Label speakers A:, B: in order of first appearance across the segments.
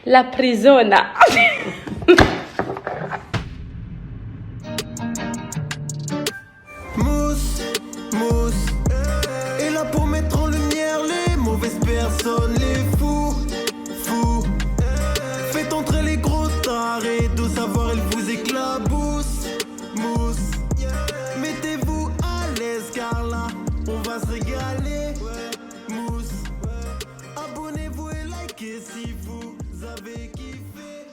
A: La prisona.
B: Mousse, mousse, est là pour mettre en lumière les mauvaises personnes, les fous, fous. Faites entrer les gros tarés, de savoir elle vous éclabousse, mousse. Mettez-vous à l'aise car là, on va se régaler, mousse. Abonnez-vous et likez si vous avez kiffé.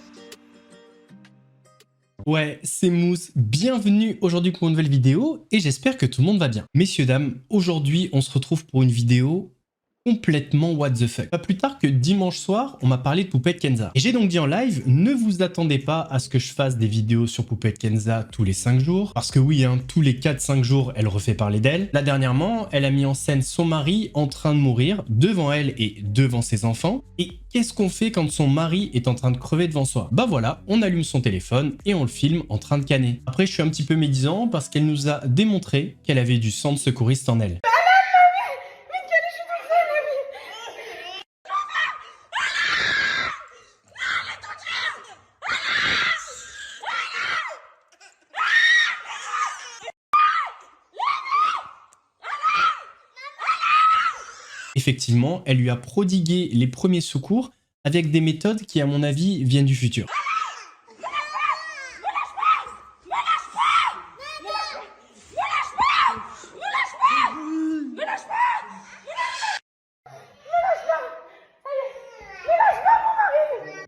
C: Ouais, c'est Mousse, bienvenue aujourd'hui pour une nouvelle vidéo et j'espère que tout le monde va bien. Messieurs, dames, aujourd'hui on se retrouve pour une vidéo complètement what the fuck. Pas plus tard que dimanche soir, on m'a parlé de Poupette Kenza. Et j'ai donc dit en live, ne vous attendez pas à ce que je fasse des vidéos sur Poupette Kenza tous les 5 jours. Parce que oui, hein, tous les 4-5 jours, elle refait parler d'elle. Là dernièrement, elle a mis en scène son mari en train de mourir devant elle et devant ses enfants. Et qu'est-ce qu'on fait quand son mari est en train de crever devant soi? Bah voilà, on allume son téléphone et on le filme en train de canner. Après, je suis un petit peu médisant parce qu'elle nous a démontré qu'elle avait du sang de secouriste en elle. Effectivement, elle lui a prodigué les premiers secours avec des méthodes qui, à mon avis, viennent du futur.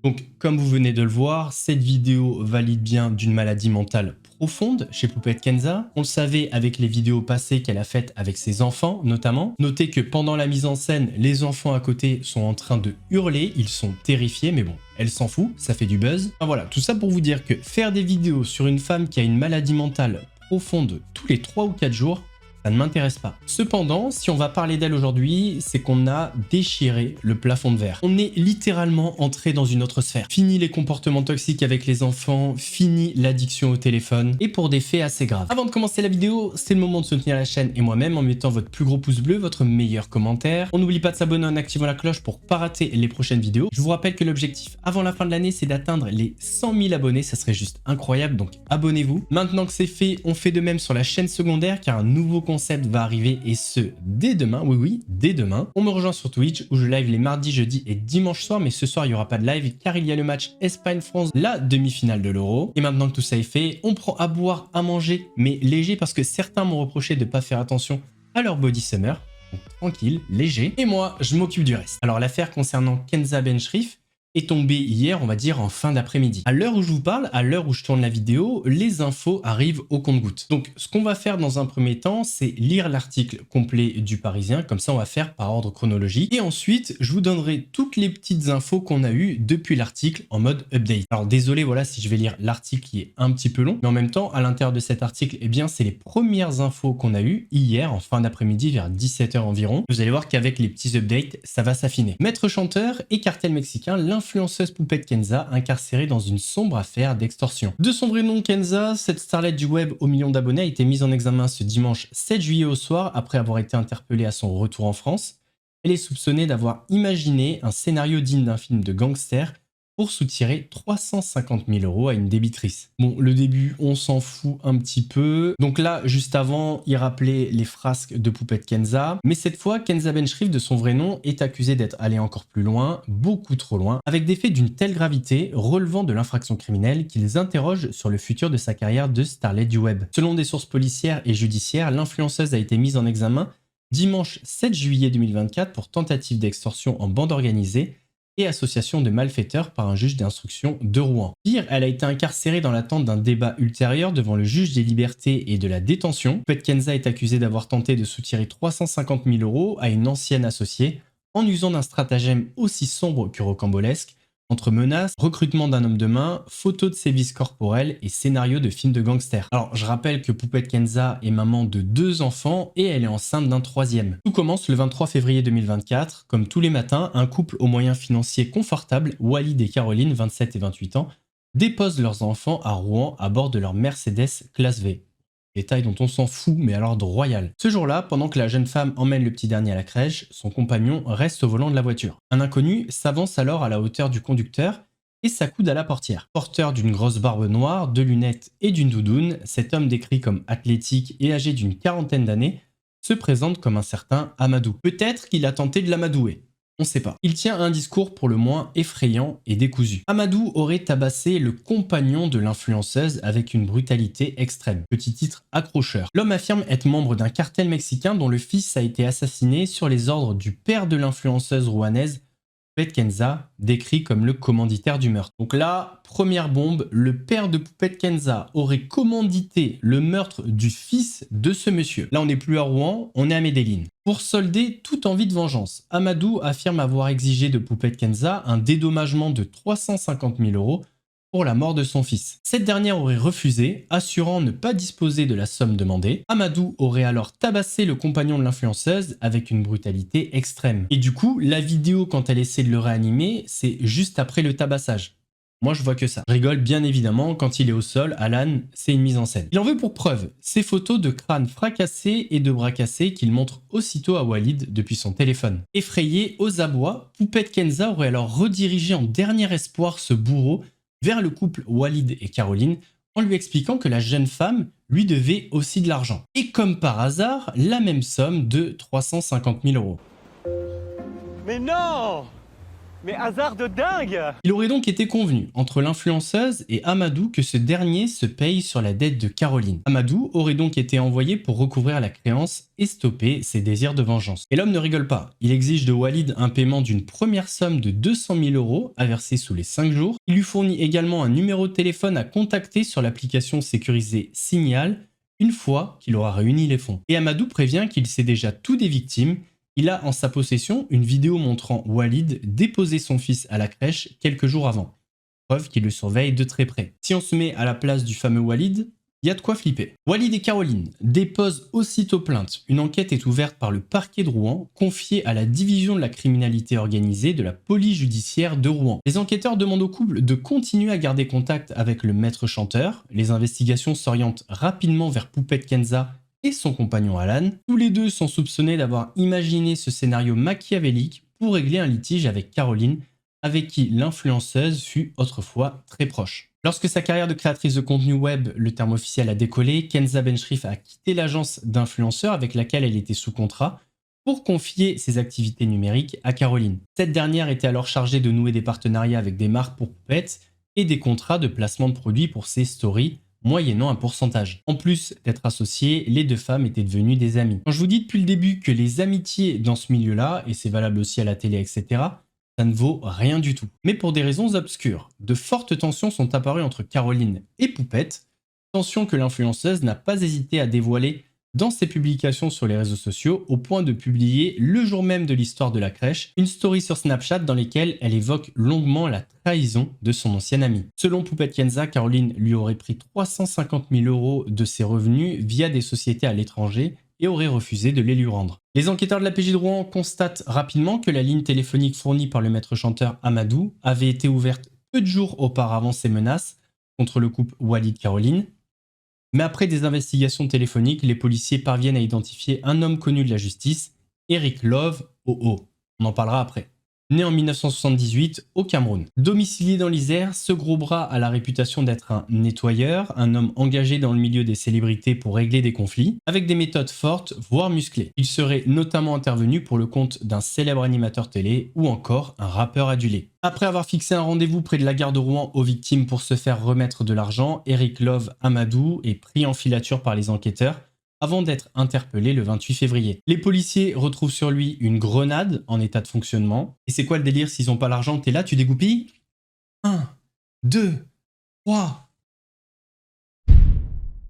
C: Donc, comme vous venez de le voir, cette vidéo valide bien d'une maladie mentale profonde chez Poupette Kenza. On le savait avec les vidéos passées qu'elle a faites avec ses enfants, notamment. Notez que pendant la mise en scène, les enfants à côté sont en train de hurler, ils sont terrifiés, mais bon, elle s'en fout, ça fait du buzz. Enfin voilà, tout ça pour vous dire que faire des vidéos sur une femme qui a une maladie mentale profonde tous les 3 ou 4 jours, ça ne m'intéresse pas. Cependant, si on va parler d'elle aujourd'hui, c'est qu'on a déchiré le plafond de verre. On est littéralement entré dans une autre sphère. Fini les comportements toxiques avec les enfants, fini l'addiction au téléphone, et pour des faits assez graves. Avant de commencer la vidéo, c'est le moment de soutenir la chaîne et moi-même en mettant votre plus gros pouce bleu, votre meilleur commentaire. On n'oublie pas de s'abonner en activant la cloche pour pas rater les prochaines vidéos. Je vous rappelle que l'objectif avant la fin de l'année, c'est d'atteindre les 100 000 abonnés. Ça serait juste incroyable, donc abonnez-vous. Maintenant que c'est fait, on fait de même sur la chaîne secondaire car un nouveau concept va arriver et ce dès demain, oui, dès demain. On me rejoint sur Twitch où je live les mardis, jeudis et dimanche soir, mais ce soir il n'y aura pas de live car il y a le match Espagne-France, la demi-finale de l'Euro. Et maintenant que tout ça est fait, on prend à boire, à manger, mais léger parce que certains m'ont reproché de ne pas faire attention à leur body summer. Donc tranquille, léger. Et moi, je m'occupe du reste. Alors l'affaire concernant Kenza Bencherif est tombé hier, on va dire, en fin d'après-midi. À l'heure où je vous parle, à l'heure où je tourne la vidéo, les infos arrivent au compte-gouttes. Donc, ce qu'on va faire dans un premier temps, c'est lire l'article complet du Parisien, comme ça on va faire par ordre chronologique. Et ensuite, je vous donnerai toutes les petites infos qu'on a eues depuis l'article en mode update. Alors, désolé, voilà, si je vais lire l'article qui est un petit peu long, mais en même temps, à l'intérieur de cet article, eh bien, c'est les premières infos qu'on a eues hier, en fin d'après-midi, vers 17 h environ. Vous allez voir qu'avec les petits updates, ça va s'affiner. Maître chanteur et cartel mexicain, l'influenceuse Poupette Kenza incarcérée dans une sombre affaire d'extorsion. De son vrai nom Kenza, cette starlette du web aux millions d'abonnés a été mise en examen ce dimanche 7 juillet au soir après avoir été interpellée à son retour en France. Elle est soupçonnée d'avoir imaginé un scénario digne d'un film de gangster pour soutirer 350 000 € à une débitrice. Bon, le début, on s'en fout un petit peu. Donc là, juste avant, il rappelait les frasques de Poupette Kenza. Mais cette fois, Kenza Bencherif, de son vrai nom, est accusée d'être allée encore plus loin, beaucoup trop loin, avec des faits d'une telle gravité relevant de l'infraction criminelle qu'ils interrogent sur le futur de sa carrière de starlet du web. Selon des sources policières et judiciaires, l'influenceuse a été mise en examen dimanche 7 juillet 2024 pour tentative d'extorsion en bande organisée et association de malfaiteurs par un juge d'instruction de Rouen. Pire, elle a été incarcérée dans l'attente d'un débat ultérieur devant le juge des libertés et de la détention. Poupette Kenza est accusée d'avoir tenté de soutirer 350 000 € à une ancienne associée en usant d'un stratagème aussi sombre que rocambolesque, entre menaces, recrutement d'un homme de main, photos de sévices corporels et scénarios de films de gangsters. Alors, je rappelle que Poupette Kenza est maman de 2 enfants et elle est enceinte d'un 3e. Tout commence le 23 février 2024. Comme tous les matins, un couple aux moyens financiers confortables, Walid et Caroline, 27 et 28 ans, déposent leurs enfants à Rouen à bord de leur Mercedes classe V. Détail dont on s'en fout, mais à l'ordre royal. Ce jour-là, pendant que la jeune femme emmène le petit dernier à la crèche, son compagnon reste au volant de la voiture. Un inconnu s'avance alors à la hauteur du conducteur et s'accoude à la portière. Porteur d'une grosse barbe noire, de lunettes et d'une doudoune, cet homme décrit comme athlétique et âgé d'une quarantaine d'années se présente comme un certain Amadou. Peut-être qu'il a tenté de l'amadouer. On sait pas. Il tient un discours pour le moins effrayant et décousu. Amadou aurait tabassé le compagnon de l'influenceuse avec une brutalité extrême. Petit titre accrocheur. L'homme affirme être membre d'un cartel mexicain dont le fils a été assassiné sur les ordres du père de l'influenceuse rouennaise Poupette Kenza, décrit comme le commanditaire du meurtre. Donc là, première bombe, le père de Poupette Kenza aurait commandité le meurtre du fils de ce monsieur. Là, on n'est plus à Rouen, on est à Medellín. Pour solder toute envie de vengeance, Amadou affirme avoir exigé de Poupette Kenza un dédommagement de 350 000 € pour la mort de son fils. Cette dernière aurait refusé, assurant ne pas disposer de la somme demandée. Amadou aurait alors tabassé le compagnon de l'influenceuse avec une brutalité extrême. Et du coup, la vidéo quand elle essaie de le réanimer, c'est juste après le tabassage. Moi, je vois que ça. Je rigole bien évidemment, quand il est au sol, Alan, c'est une mise en scène. Il en veut pour preuve ces photos de crâne fracassé et de bras cassés qu'il montre aussitôt à Walid depuis son téléphone. Effrayé aux abois, Poupette Kenza aurait alors redirigé en dernier espoir ce bourreau vers le couple Walid et Caroline en lui expliquant que la jeune femme lui devait aussi de l'argent. Et comme par hasard, la même somme de 350 000 €.
A: Mais non! Mais hasard de dingue!
C: Il aurait donc été convenu entre l'influenceuse et Amadou que ce dernier se paye sur la dette de Caroline. Amadou aurait donc été envoyé pour recouvrir la créance et stopper ses désirs de vengeance. Et l'homme ne rigole pas. Il exige de Walid un paiement d'une première somme de 200 000 € à verser sous les 5 jours. Il lui fournit également un numéro de téléphone à contacter sur l'application sécurisée Signal une fois qu'il aura réuni les fonds. Et Amadou prévient qu'il sait déjà tout des victimes. Il a en sa possession une vidéo montrant Walid déposer son fils à la crèche quelques jours avant. Preuve qu'il le surveille de très près. Si on se met à la place du fameux Walid, il y a de quoi flipper. Walid et Caroline déposent aussitôt plainte. Une enquête est ouverte par le parquet de Rouen, confiée à la division de la criminalité organisée de la police judiciaire de Rouen. Les enquêteurs demandent au couple de continuer à garder contact avec le maître chanteur. Les investigations s'orientent rapidement vers Poupette Kenza et son compagnon Alan. Tous les deux sont soupçonnés d'avoir imaginé ce scénario machiavélique pour régler un litige avec Caroline, avec qui l'influenceuse fut autrefois très proche. Lorsque sa carrière de créatrice de contenu web, le terme officiel, a décollé, Kenza Bencherif a quitté l'agence d'influenceurs avec laquelle elle était sous contrat pour confier ses activités numériques à Caroline. Cette dernière était alors chargée de nouer des partenariats avec des marques pour Poupette et des contrats de placement de produits pour ses stories, moyennant un pourcentage. En plus d'être associées, les deux femmes étaient devenues des amies. Quand je vous dis depuis le début que les amitiés dans ce milieu-là, et c'est valable aussi à la télé, etc., ça ne vaut rien du tout. Mais pour des raisons obscures, de fortes tensions sont apparues entre Caroline et Poupette, tensions que l'influenceuse n'a pas hésité à dévoiler dans ses publications sur les réseaux sociaux, au point de publier, le jour même de l'histoire de la crèche, une story sur Snapchat dans laquelle elle évoque longuement la trahison de son ancienne amie. Selon Poupette Kenza, Caroline lui aurait pris 350 000 € de ses revenus via des sociétés à l'étranger et aurait refusé de les lui rendre. Les enquêteurs de la PJ de Rouen constatent rapidement que la ligne téléphonique fournie par le maître chanteur Amadou avait été ouverte peu de jours auparavant ces menaces contre le couple Walid-Caroline. Mais après des investigations téléphoniques, les policiers parviennent à identifier un homme connu de la justice, Eric Love, OO. On en parlera après. Né en 1978 au Cameroun. Domicilié dans l'Isère, ce gros bras a la réputation d'être un nettoyeur, un homme engagé dans le milieu des célébrités pour régler des conflits, avec des méthodes fortes, voire musclées. Il serait notamment intervenu pour le compte d'un célèbre animateur télé ou encore un rappeur adulé. Après avoir fixé un rendez-vous près de la gare de Rouen aux victimes pour se faire remettre de l'argent, Eric Love Amadou est pris en filature par les enquêteurs avant d'être interpellé le 28 février. Les policiers retrouvent sur lui une grenade en état de fonctionnement. Et c'est quoi le délire s'ils n'ont pas l'argent? T'es là, tu dégoupilles? 1, 2, 3...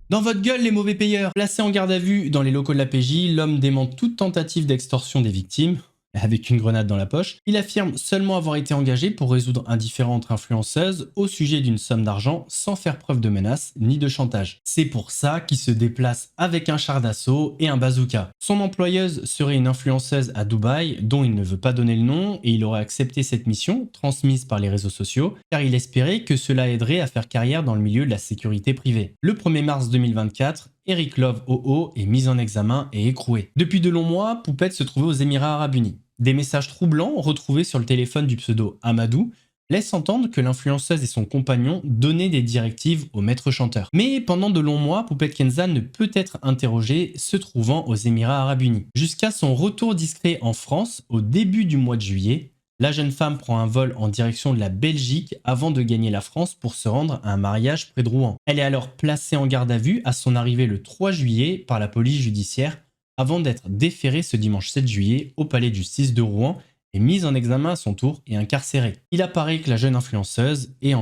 C: Dans votre gueule, les mauvais payeurs! Placé en garde à vue dans les locaux de la PJ, l'homme dément toute tentative d'extorsion des victimes, avec une grenade dans la poche. Il affirme seulement avoir été engagé pour résoudre un différend entre influenceuses au sujet d'une somme d'argent sans faire preuve de menace ni de chantage. C'est pour ça qu'il se déplace avec un char d'assaut et un bazooka. Son employeuse serait une influenceuse à Dubaï dont il ne veut pas donner le nom et il aurait accepté cette mission transmise par les réseaux sociaux car il espérait que cela aiderait à faire carrière dans le milieu de la sécurité privée. Le 1er mars 2024, Eric Love OO est mis en examen et écroué. Depuis de longs mois, Poupette se trouvait aux Émirats Arabes Unis. Des messages troublants retrouvés sur le téléphone du pseudo Amadou laisse entendre que l'influenceuse et son compagnon donnaient des directives au maître chanteur. Mais pendant de longs mois, Poupette Kenza ne peut être interrogée, se trouvant aux Émirats Arabes Unis. Jusqu'à son retour discret en France, au début du mois de juillet, la jeune femme prend un vol en direction de la Belgique avant de gagner la France pour se rendre à un mariage près de Rouen. Elle est alors placée en garde à vue à son arrivée le 3 juillet par la police judiciaire avant d'être déférée ce dimanche 7 juillet au palais de justice de Rouen et mise en examen à son tour et incarcérée. Il apparaît que la jeune influenceuse est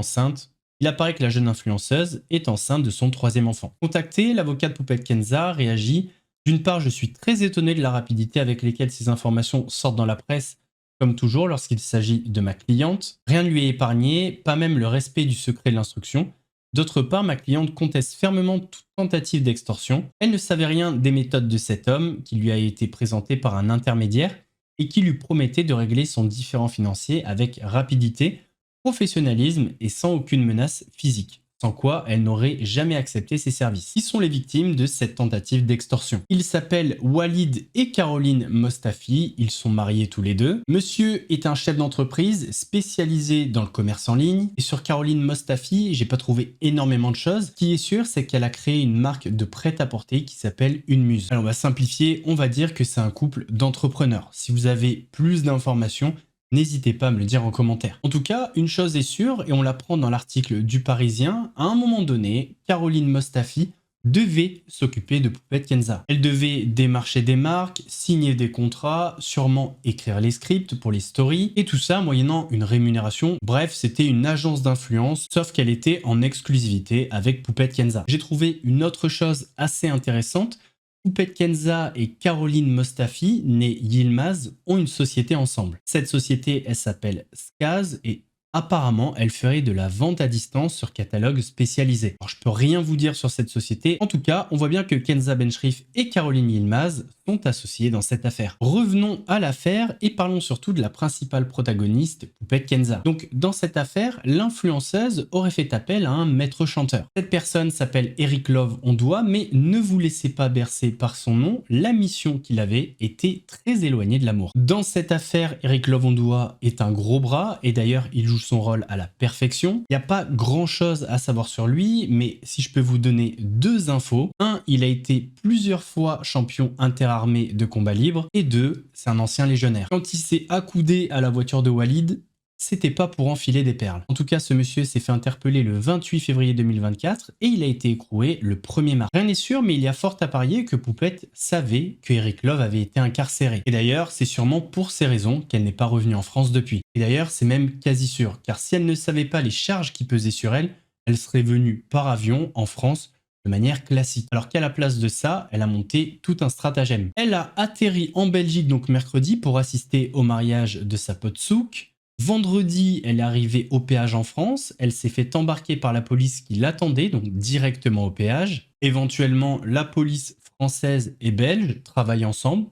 C: enceinte de son 3e enfant. Contacté, l'avocat de Poupette Kenza réagit « D'une part, je suis très étonné de la rapidité avec laquelle ces informations sortent dans la presse, comme toujours lorsqu'il s'agit de ma cliente. Rien ne lui est épargné, pas même le respect du secret de l'instruction. D'autre part, ma cliente conteste fermement toute tentative d'extorsion. Elle ne savait rien des méthodes de cet homme qui lui a été présenté par un intermédiaire et qui lui promettait de régler son différend financier avec rapidité, professionnalisme et sans aucune menace physique. Sans quoi elle n'aurait jamais accepté ses services. Qui sont les victimes de cette tentative d'extorsion? Ils s'appellent Walid et Caroline Mostafi, ils sont mariés tous les deux. Monsieur est un chef d'entreprise spécialisé dans le commerce en ligne. Et sur Caroline Mostafi, j'ai pas trouvé énormément de choses. Ce qui est sûr, c'est qu'elle a créé une marque de prêt-à-porter qui s'appelle Une Muse. Alors on va simplifier, on va dire que c'est un couple d'entrepreneurs. Si vous avez plus d'informations, n'hésitez pas à me le dire en commentaire. En tout cas, une chose est sûre, et on l'apprend dans l'article du Parisien, à un moment donné, Caroline Mostafi devait s'occuper de Poupette Kenza. Elle devait démarcher des marques, signer des contrats, sûrement écrire les scripts pour les stories, et tout ça moyennant une rémunération. Bref, c'était une agence d'influence, sauf qu'elle était en exclusivité avec Poupette Kenza. J'ai trouvé une autre chose assez intéressante. Poupette Kenza et Caroline Mostafi, née Yilmaz, ont une société ensemble. Cette société, elle s'appelle Skaz et apparemment, elle ferait de la vente à distance sur catalogue spécialisé. Alors, je peux rien vous dire sur cette société. En tout cas, on voit bien que Kenza Bencherif et Caroline Yilmaz sont associés dans cette affaire. Revenons à l'affaire et parlons surtout de la principale protagoniste, Poupette Kenza. Donc, dans cette affaire, l'influenceuse aurait fait appel à un maître chanteur. Cette personne s'appelle Eric Love Ondoa, mais ne vous laissez pas bercer par son nom, la mission qu'il avait était très éloignée de l'amour. Dans cette affaire, Eric Love Ondoa est un gros bras et d'ailleurs, il joue son rôle à la perfection. Il n'y a pas grand chose à savoir sur lui, mais si je peux vous donner deux infos. Un, il a été plusieurs fois champion interarmé de combat libre. Et deux, c'est un ancien légionnaire. Quand il s'est accoudé à la voiture de Walid, c'était pas pour enfiler des perles. En tout cas, ce monsieur s'est fait interpeller le 28 février 2024 et il a été écroué le 1er mars. Rien n'est sûr, mais il y a fort à parier que Poupette savait que Eric Love avait été incarcéré. Et d'ailleurs, c'est sûrement pour ces raisons qu'elle n'est pas revenue en France depuis. Et d'ailleurs, c'est même quasi sûr, car si elle ne savait pas les charges qui pesaient sur elle, elle serait venue par avion en France de manière classique. Alors qu'à la place de ça, elle a monté tout un stratagème. Elle a atterri en Belgique donc mercredi pour assister au mariage de sa pote Souk. Vendredi, elle est arrivée au péage en France. Elle s'est fait embarquer par la police qui l'attendait, donc directement au péage. Éventuellement, la police française et belge travaillent ensemble.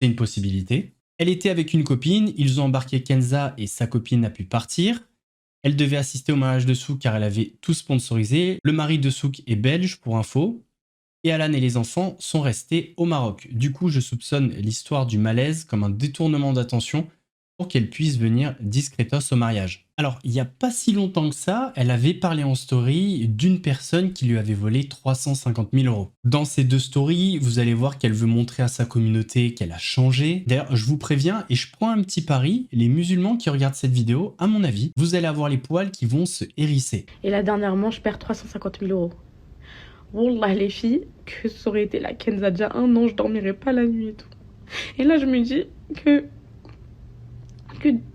C: C'est une possibilité. Elle était avec une copine. Ils ont embarqué Kenza et sa copine a pu partir. Elle devait assister au mariage de Souk car elle avait tout sponsorisé. Le mari de Souk est belge pour info. Et Alan et les enfants sont restés au Maroc. Du coup, je soupçonne l'histoire du malaise comme un détournement d'attention pour qu'elle puisse venir discretos au mariage. Alors, il n'y a pas si longtemps que ça, elle avait parlé en story d'une personne qui lui avait volé 350 000 €. Dans ces deux stories, vous allez voir qu'elle veut montrer à sa communauté qu'elle a changé. D'ailleurs, je vous préviens et je prends un petit pari, les musulmans qui regardent cette vidéo, à mon avis, vous allez avoir les poils qui vont se hérisser.
D: Et là, dernièrement, je perds 350 000 €. Wallah, les filles, que ça aurait été la Kenza déjà 1 an, je dormirais pas la nuit et tout. Et là, je me dis que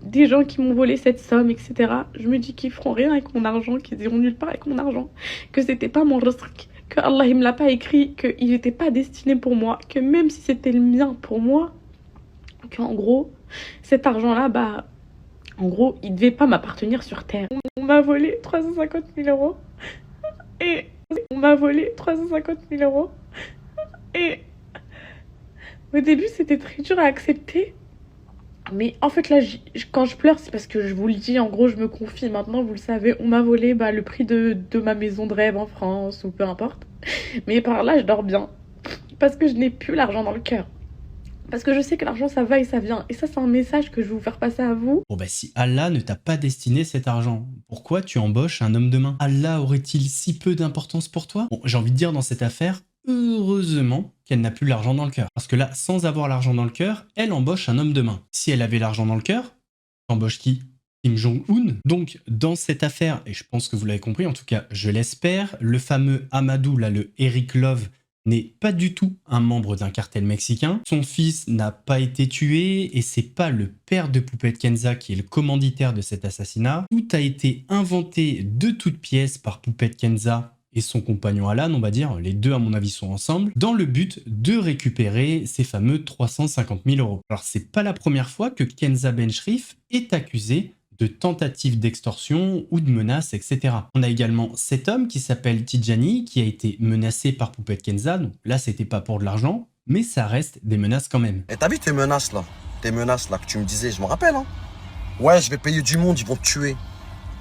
D: des gens qui m'ont volé cette somme, etc., je me dis qu'ils feront rien avec mon argent, qu'ils iront nulle part avec mon argent, que c'était pas mon rizq, que Allah il me l'a pas écrit, qu'il n'était pas destiné pour moi, que même si c'était le mien pour moi, qu'en gros, cet argent-là, bah, en gros, il devait pas m'appartenir sur terre. On m'a volé 350 000 €, et on m'a volé 350 000 €, et au début, c'était très dur à accepter. Mais en fait là, quand je pleure, c'est parce que je vous le dis, en gros, je me confie maintenant, vous le savez, on m'a volé le prix de ma maison de rêve en France, ou peu importe. Mais par là, je dors bien, parce que je n'ai plus l'argent dans le cœur. Parce que je sais que l'argent, ça va et ça vient. Et ça, c'est un message que je vais vous faire passer à vous.
C: Bon bah si Allah ne t'a pas destiné cet argent, pourquoi tu embauches un homme de main? Allah aurait-il si peu d'importance pour toi? Bon, j'ai envie de dire dans cette affaire, heureusement qu'elle n'a plus l'argent dans le cœur. Parce que là, sans avoir l'argent dans le cœur, elle embauche un homme de main. Si elle avait l'argent dans le cœur, t'embauches qui? Kim Jong-un. Donc, dans cette affaire, et je pense que vous l'avez compris, en tout cas, je l'espère, le fameux Amadou, là, le Eric Love, n'est pas du tout un membre d'un cartel mexicain. Son fils n'a pas été tué et c'est pas le père de Poupette Kenza qui est le commanditaire de cet assassinat. Tout a été inventé de toutes pièces par Poupette Kenza et son compagnon Alan, on va dire, les deux à mon avis sont ensemble, dans le but de récupérer ces fameux 350 000 euros. Alors c'est pas la première fois que Kenza Benchrif est accusé de tentatives d'extorsion ou de menaces, etc. On a également cet homme qui s'appelle Tidjani, qui a été menacé par Poupette Kenza, donc là c'était pas pour de l'argent, mais ça reste des menaces quand même.
E: Et t'as vu tes menaces là que tu me disais, je me rappelle hein. Ouais, je vais payer du monde, ils vont te tuer.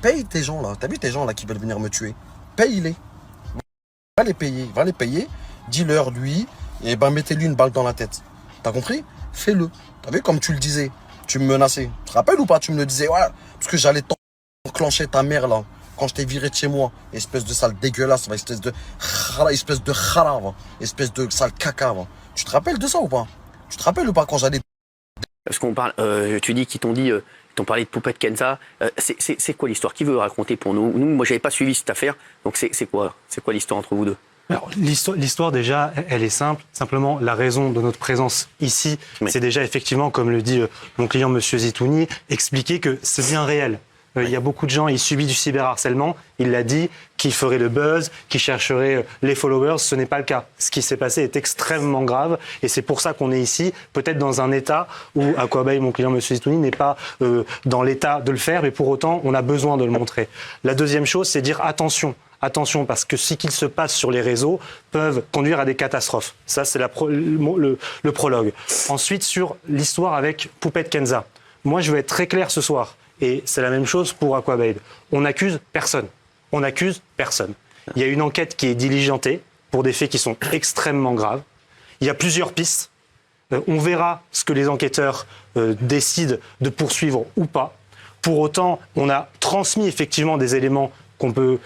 E: Paye tes gens là, t'as vu tes gens là qui veulent venir me tuer? Paye-les. Va les payer, dis-leur lui, et ben mettez-lui une balle dans la tête. T'as compris? Fais-le. T'as vu comme tu le disais? Tu me menaçais. Tu te rappelles ou pas? Tu me le disais, ouais, parce que j'allais t'enclencher ta mère là, quand je t'ai viré de chez moi. Espèce de sale dégueulasse, espèce de khara, espèce de sale caca. Tu te rappelles de ça ou pas? Tu te rappelles ou pas quand j'allais...
F: Parce qu'on parle, tu dis qu'ils t'ont parlé de Poupette Kenza. C'est quoi l'histoire? Qui veut raconter pour nous? Moi, j'avais pas suivi cette affaire. Donc, c'est quoi l'histoire entre vous deux?
G: Alors, l'histoire déjà, elle est simple. Simplement, la raison de notre présence ici,
F: oui,
G: c'est déjà effectivement, comme le dit mon client Monsieur Zitouni, expliquer que c'est bien réel. Il y a beaucoup de gens, ils subissent du cyberharcèlement, il l'a dit, qui feraient le buzz, qui chercheraient les followers, ce n'est pas le cas. Ce qui s'est passé est extrêmement grave et c'est pour ça qu'on est ici, peut-être dans un état où Aquababe, mon client Monsieur Zitouni, n'est pas dans l'état de le faire, mais pour autant, on a besoin de le montrer. La deuxième chose, c'est dire attention. Attention, parce que ce qu'il se passe sur les réseaux peuvent conduire à des catastrophes. Ça, c'est le prologue. Ensuite, sur l'histoire avec Poupette Kenza. Moi, je vais être très clair ce soir. Et c'est la même chose pour Aquababe. On n'accuse personne. On n'accuse personne. Il y a une enquête qui est diligentée pour des faits qui sont extrêmement graves. Il y a plusieurs pistes. On verra ce que les enquêteurs décident de poursuivre ou pas. Pour autant, on a transmis effectivement des éléments qu'on peut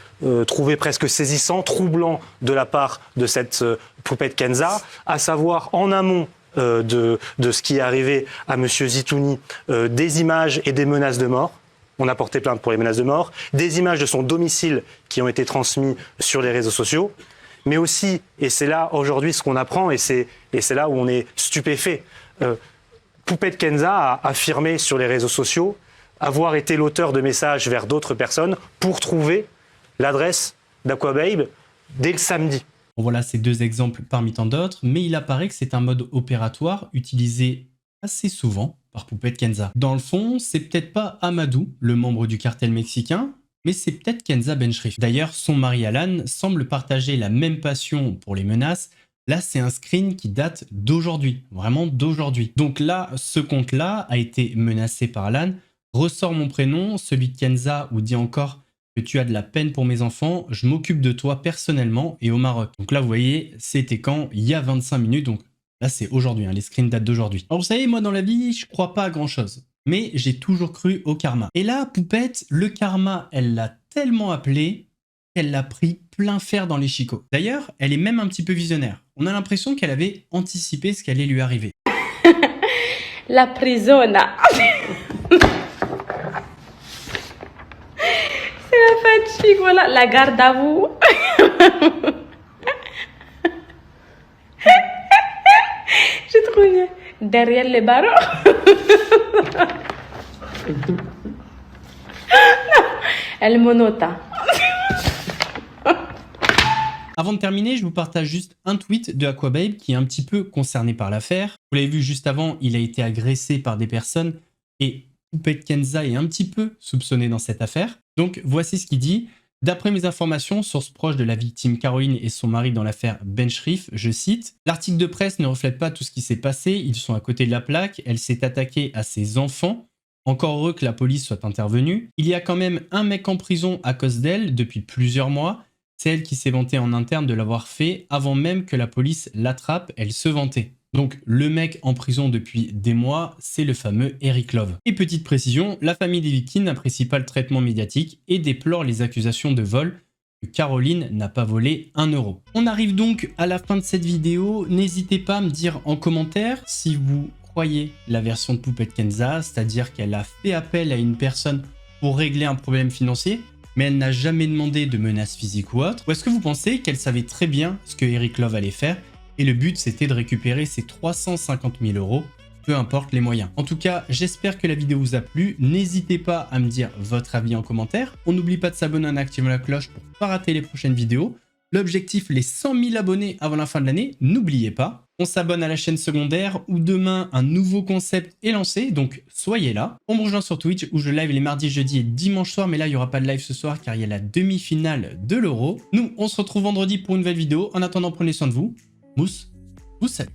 G: trouver presque saisissants, troublants de la part de cette Poupette Kenza, à savoir en amont de ce qui est arrivé à M. Zitouni, des images et des menaces de mort. On a porté plainte pour les menaces de mort, des images de son domicile qui ont été transmises sur les réseaux sociaux, mais aussi, et c'est là aujourd'hui ce qu'on apprend, et c'est là où on est stupéfait, Poupette Kenza a affirmé sur les réseaux sociaux avoir été l'auteur de messages vers d'autres personnes pour trouver l'adresse d'Aquababe dès le samedi.
C: Bon, voilà ces deux exemples parmi tant d'autres, mais il apparaît que c'est un mode opératoire utilisé assez souvent par Poupette Kenza. Dans le fond, c'est peut-être pas Amadou, le membre du cartel mexicain, mais c'est peut-être Kenza Benchrif. D'ailleurs, son mari Alan semble partager la même passion pour les menaces. Là, c'est un screen qui date d'aujourd'hui, vraiment d'aujourd'hui. Donc là, ce compte-là a été menacé par Alan. Ressors mon prénom, celui de Kenza, ou dis encore que tu as de la peine pour mes enfants, je m'occupe de toi personnellement et au Maroc. Donc là, vous voyez, c'était quand? Il y a 25 minutes, donc là, c'est aujourd'hui, hein, les screens datent d'aujourd'hui. Alors vous savez, moi, dans la vie, je crois pas à grand-chose, mais j'ai toujours cru au karma. Et là, Poupette, le karma, elle l'a tellement appelé qu'elle l'a pris plein fer dans les chicots. D'ailleurs, elle est même un petit peu visionnaire. On a l'impression qu'elle avait anticipé ce qui allait lui arriver.
D: La prisona. C'est la fatigue, voilà. La garde à vous. J'ai trouvé derrière les barreaux. Elle monota.
C: Avant de terminer, je vous partage juste un tweet de Aquababe qui est un petit peu concerné par l'affaire. Vous l'avez vu juste avant, il a été agressé par des personnes et Poupette Kenza est un petit peu soupçonné dans cette affaire. Donc voici ce qu'il dit. D'après mes informations, source proche de la victime Caroline et son mari dans l'affaire Benchrif, je cite, « L'article de presse ne reflète pas tout ce qui s'est passé, ils sont à côté de la plaque, elle s'est attaquée à ses enfants. Encore heureux que la police soit intervenue. Il y a quand même un mec en prison à cause d'elle depuis plusieurs mois. C'est elle qui s'est vantée en interne de l'avoir fait avant même que la police l'attrape, elle se vantait. » Donc le mec en prison depuis des mois, c'est le fameux Eric Love. Et petite précision, la famille des victimes n'apprécie pas le traitement médiatique et déplore les accusations de vol. Caroline n'a pas volé 1 euro. On arrive donc à la fin de cette vidéo. N'hésitez pas à me dire en commentaire si vous croyez la version de Poupette Kenza, c'est-à-dire qu'elle a fait appel à une personne pour régler un problème financier, mais elle n'a jamais demandé de menaces physiques ou autre. Ou est-ce que vous pensez qu'elle savait très bien ce que Eric Love allait faire et le but c'était de récupérer ses 350 000 euros, peu importe les moyens. En tout cas, j'espère que la vidéo vous a plu. N'hésitez pas à me dire votre avis en commentaire. On n'oublie pas de s'abonner en activant la cloche pour ne pas rater les prochaines vidéos. L'objectif, les 100 000 abonnés avant la fin de l'année, n'oubliez pas. On s'abonne à la chaîne secondaire où demain, un nouveau concept est lancé, donc soyez là. On me rejoint sur Twitch où je live les mardis, jeudis et dimanche soir, mais là, il n'y aura pas de live ce soir car il y a la demi-finale de l'Euro. Nous, on se retrouve vendredi pour une nouvelle vidéo. En attendant, prenez soin de vous. Mousse, vous salue.